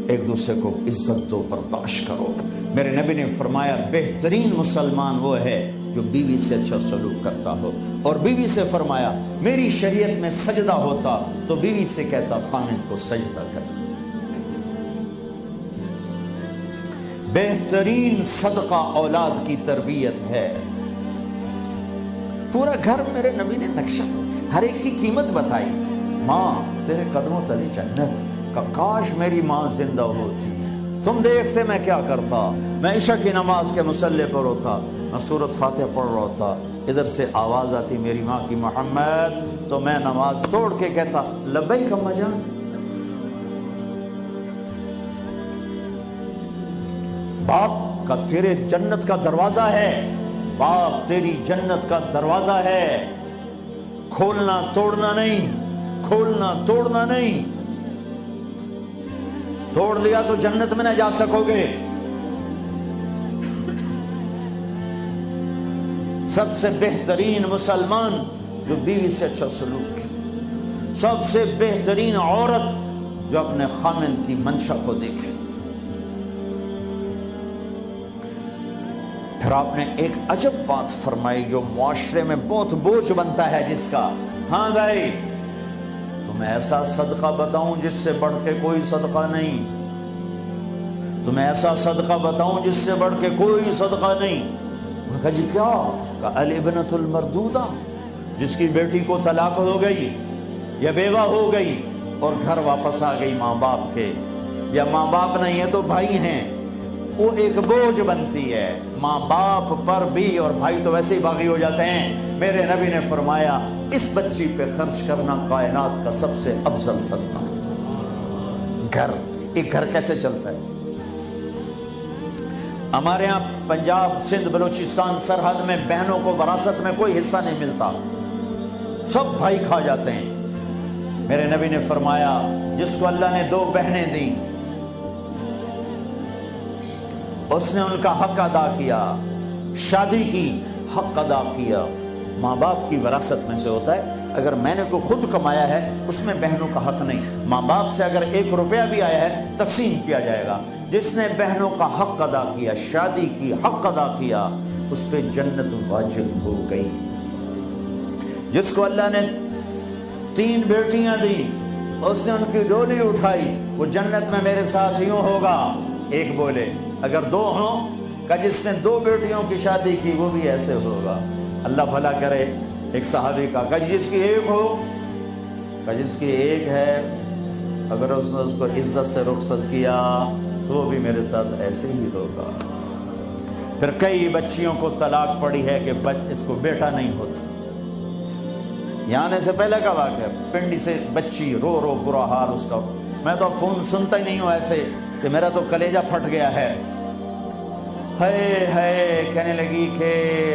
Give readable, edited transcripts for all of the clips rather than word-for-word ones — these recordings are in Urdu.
ایک دوسرے کو عزت دو، برداشت کرو۔ میرے نبی نے فرمایا بہترین مسلمان وہ ہے جو بیوی سے اچھا سلوک کرتا ہو، اور بیوی سے فرمایا میری شریعت میں سجدہ ہوتا تو بیوی سے کہتا خامند کو سجدہ کر۔ بہترین صدقہ اولاد کی تربیت ہے۔ پورا گھر میرے نبی نے نقشہ، ہر ایک کی قیمت بتائی۔ ماں تیرے قدموں تلے جنت، کا کاش میری ماں زندہ ہوتی، تم دیکھتے میں کیا کرتا، میں عشاء کی نماز کے مصلی پر ہوتا، میں سورۃ فاتحہ پڑھ رہا ہوتا، ادھر سے آواز آتی میری ماں کی محمد، تو میں نماز توڑ کے کہتا لبیک اماں جان۔ باپ کا تیرے جنت کا دروازہ ہے، باپ تیری جنت کا دروازہ ہے، کھولنا توڑنا نہیں، کھولنا توڑنا نہیں، توڑ دیا تو جنت میں نہ جا سکو گے۔ سب سے بہترین مسلمان جو بیوی سے اچھا سلوک کی، سب سے بہترین عورت جو اپنے خامند کی منشا کو دیکھے۔ پھر آپ نے ایک عجب بات فرمائی جو معاشرے میں بہت بوجھ بنتا ہے جس کا، ہاں بھائی تمہیں ایسا صدقہ بتاؤں جس سے بڑھ کے کوئی صدقہ نہیں، تمہیں ایسا صدقہ بتاؤں جس سے بڑھ کے کوئی صدقہ نہیں۔ انہوں نے کہا جی کیا؟ کہا الابنۃ المردودہ، جس کی بیٹی کو طلاق ہو گئی یا بیوہ ہو گئی اور گھر واپس آ گئی ماں باپ کے، یا ماں باپ نہیں ہے تو بھائی ہیں، وہ ایک بوجھ بنتی ہے ماں باپ پر بھی، اور بھائی تو ویسے ہی باغی ہو جاتے ہیں۔ میرے نبی نے فرمایا اس بچی پہ خرچ کرنا کائنات کا سب سے افضل صدقہ۔ گھر، ایک گھر کیسے چلتا ہے؟ ہمارے ہاں پنجاب سندھ بلوچستان سرحد میں بہنوں کو وراثت میں کوئی حصہ نہیں ملتا، سب بھائی کھا جاتے ہیں۔ میرے نبی نے فرمایا جس کو اللہ نے 2 بہنیں دیں اس نے ان کا حق ادا کیا، شادی کی حق ادا کیا۔ ماں باپ کی وراثت میں سے ہوتا ہے، اگر میں نے کوئی خود کمایا ہے اس میں بہنوں کا حق نہیں، ماں باپ سے اگر 1 روپیہ بھی آیا ہے تقسیم کیا جائے گا۔ جس نے بہنوں کا حق ادا کیا، شادی کی حق ادا کیا، اس پہ جنت واجب ہو گئی۔ جس کو اللہ نے 3 بیٹیاں دی، اس نے ان کی ڈولی اٹھائی، وہ جنت میں میرے ساتھ یوں ہوگا۔ ایک بولے اگر 2 ہوں، کہ جس نے 2 بیٹیوں کی شادی کی وہ بھی ایسے ہوگا۔ اللہ بھلا کرے۔ ایک صحابی کا کہ جس کی 1 ہو، کہ جس کی 1 ہے، اگر اس نے اس کو عزت سے رخصت کیا تو وہ بھی میرے ساتھ ایسے ہی ہوگا۔ پھر کئی بچیوں کو طلاق پڑی ہے کہ اس کو بیٹا نہیں ہوتا۔ یہاں آنے سے پہلے کا واقعہ، پنڈی سے بچی رو رو برا حال اس کا، میں تو فون سنتا ہی نہیں ہوں ایسے کہ میرا تو کلیجہ پھٹ گیا ہے۔ کہنے لگی کہ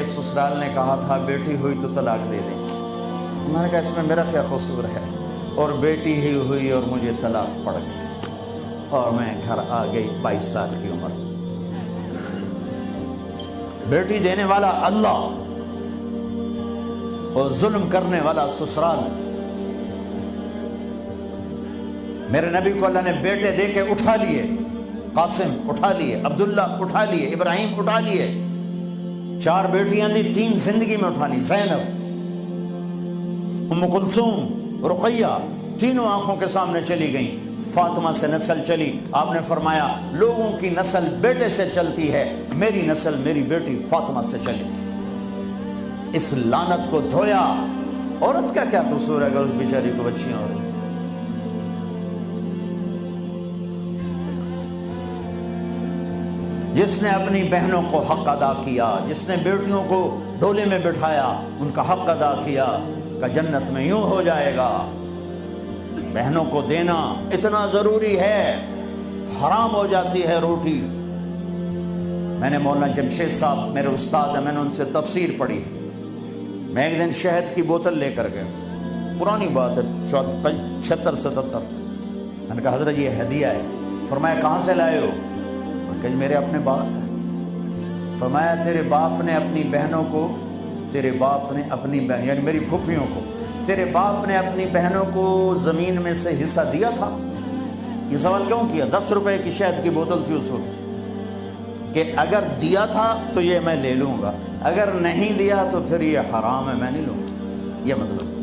سسرال نے کہا تھا بیٹی ہوئی تو طلاق دے دیں۔ میں نے کہا اس میں میرا کیا قصور ہے، اور بیٹی ہی ہوئی اور مجھے طلاق پڑ گئی، اور میں گھر آ گئی 22 سال کی عمر۔ بیٹی دینے والا اللہ اور ظلم کرنے والا سسرال۔ میرے نبی کو اللہ نے بیٹے دے کے اٹھا لیے، قاسم اٹھا لیے، عبداللہ اٹھا لیے، ابراہیم اٹھا لیے، 4 بیٹیاں دی، 3 زندگی میں اٹھا لی، زینب، ام کلثوم، رقیہ، تینوں آنکھوں کے سامنے چلی گئیں۔ فاطمہ سے نسل چلی، آپ نے فرمایا لوگوں کی نسل بیٹے سے چلتی ہے، میری نسل میری بیٹی فاطمہ سے چلی۔ اس لعنت کو دھویا۔ عورت کا کیا قصور ہے اگر اس بیچاری کو بچیاں ہو رہی؟ جس نے اپنی بہنوں کو حق ادا کیا، جس نے بیٹیوں کو ڈولے میں بٹھایا، ان کا حق ادا کیا، کہ جنت میں یوں ہو جائے گا۔ بہنوں کو دینا اتنا ضروری ہے، حرام ہو جاتی ہے روٹی۔ میں نے مولانا جمشید صاحب میرے استاد ہیں، میں نے ان سے تفسیر پڑھی۔ میں ایک دن شہد کی بوتل لے کر گیا، پرانی بات ہے 76-77۔ میں نے کہا حضرت یہ ہدیہ ہے۔ فرمایا کہاں سے لائے ہو؟ کہ میرے اپنے باپ ہے۔ فرمایا تیرے باپ نے اپنی بہنوں کو، تیرے باپ نے اپنی بہن یعنی میری پھوپھیوں کو، تیرے باپ نے اپنی بہنوں کو زمین میں سے حصہ دیا تھا؟ یہ سوال کیوں کیا؟ 10 روپے کی شہد کی بوتل تھی اس وقت، کہ اگر دیا تھا تو یہ میں لے لوں گا، اگر نہیں دیا تو پھر یہ حرام ہے، میں نہیں لوں گا، یہ مطلب